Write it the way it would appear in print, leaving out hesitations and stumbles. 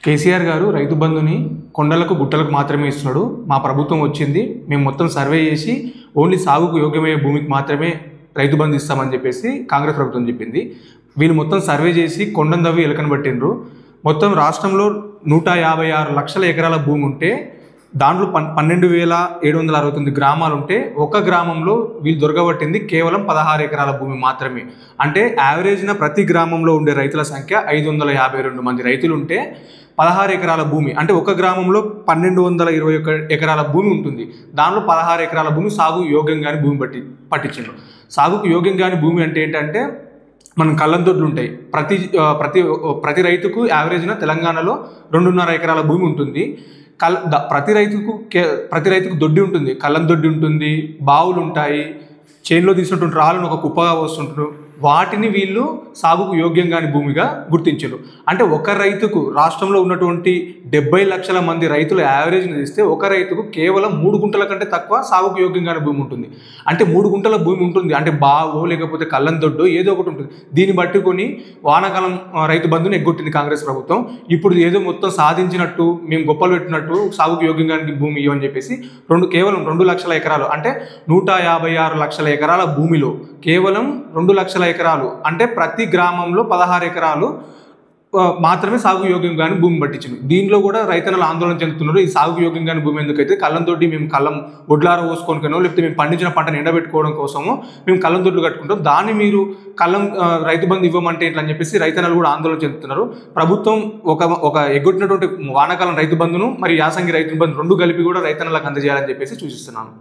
కేసీఆర్ గారు రైతు బంధుని కొండలకు గుట్టలకు మాత్రమే ఇస్తున్నాడు. మా ప్రభుత్వం వచ్చింది, మేము మొత్తం సర్వే చేసి ఓన్లీ సాగుకు యోగ్యమయ్యే భూమికి మాత్రమే రైతు బంధు ఇస్తామని చెప్పేసి కాంగ్రెస్ ప్రభుత్వం చెప్పింది. వీళ్ళు మొత్తం సర్వే చేసి కొండను తవ్వి ఎలకను పట్టిండ్రు. మొత్తం రాష్ట్రంలో 156 లక్షల ఎకరాల భూమి ఉంటే దాంట్లో 12,769 గ్రామాలు ఉంటే ఒక గ్రామంలో వీళ్ళు దొరకబట్టింది కేవలం 16 ఎకరాల భూమి మాత్రమే. అంటే యావరేజ్న ప్రతి గ్రామంలో ఉండే రైతుల సంఖ్య 552 మంది రైతులు ఉంటే 16 ఎకరాల భూమి, అంటే ఒక గ్రామంలో 1221 ఎకరాల భూమి ఉంటుంది. దానిలో 16 ఎకరాల భూమి సాగు యోగ్యంగాని భూమి పట్టించారు. సాగుకు యోగ్యంగాని భూమి అంటే ఏంటంటే మనం కళ్ళందొడ్లు ఉంటాయి. ప్రతి రైతుకు యావరేజ్న తెలంగాణలో 2.5 ఎకరాల భూమి ఉంటుంది. ప్రతి రైతుకు దొడ్డి ఉంటుంది, కళ్ళం దొడ్డి ఉంటుంది, బావులు ఉంటాయి, చేనులో తీసినటువంటి రాళ్ళను ఒక కుప్పగా వస్తుంటారు. వాటిని వీళ్ళు సాగుకు యోగ్యంగాని భూమిగా గుర్తించారు. అంటే ఒక రైతుకు రాష్ట్రంలో ఉన్నటువంటి 70 లక్షల మంది రైతుల యావరేజ్ని తీస్తే ఒక రైతుకు కేవలం 3 గుంటల కంటే తక్కువ సాగుకు యోగ్యంగాని భూమి ఉంటుంది. అంటే 3 గుంటల భూమి ఉంటుంది అంటే బావో లేకపోతే కళ్ళం దొడ్డో ఏదో ఒకటి ఉంటుంది. దీన్ని బట్టుకొని వానాకాలం రైతు బంధుని ఎగ్గొట్టింది కాంగ్రెస్ ప్రభుత్వం. ఇప్పుడు ఏదో మొత్తం సాధించినట్టు, మేము గొప్పలు పెట్టినట్టు సాగుకు యోగ్యంగాని భూమి ఇవ్వని చెప్పేసి కేవలం 2 లక్షల ఎకరాలు అంటే 156 లక్షల ఎకరాల భూమిలో కేవలం 2 లక్షల ఎకరాలు అంటే ప్రతి గ్రామంలో 16 ఎకరాలు మాత్రమే సాగు యోగ్యంగాని భూమి పట్టించింది. దీనిలో కూడా రైతన్నలు ఆందోళన చెందుతున్నారు. ఈ సాగు యోగ్యంగాని భూమి ఎందుకైతే కళ్ళం తోటి మేము కళ్ళం ఒడ్లార పోసుకోనికనో లేకపోతే మేము పండించిన పంటను ఎండబెట్టుకోవడం కోసమో మేము కళ్ళం తోటలు కట్టుకుంటాం, దాన్ని మీరు కళ్ళం రైతు బంధు ఇవ్వమంటే ఇట్లా అని చెప్పేసి రైతన్నలు కూడా ఆందోళన చెందుతున్నారు. ప్రభుత్వం ఒక ఎగ్గొట్టినటువంటి వానాకాలం రైతు బంధును మరి యాసంగి రైతు బంధు 2 కలిపి కూడా రైతన్నలకు అందజేయాలని చెప్పేసి సూచిస్తున్నాను.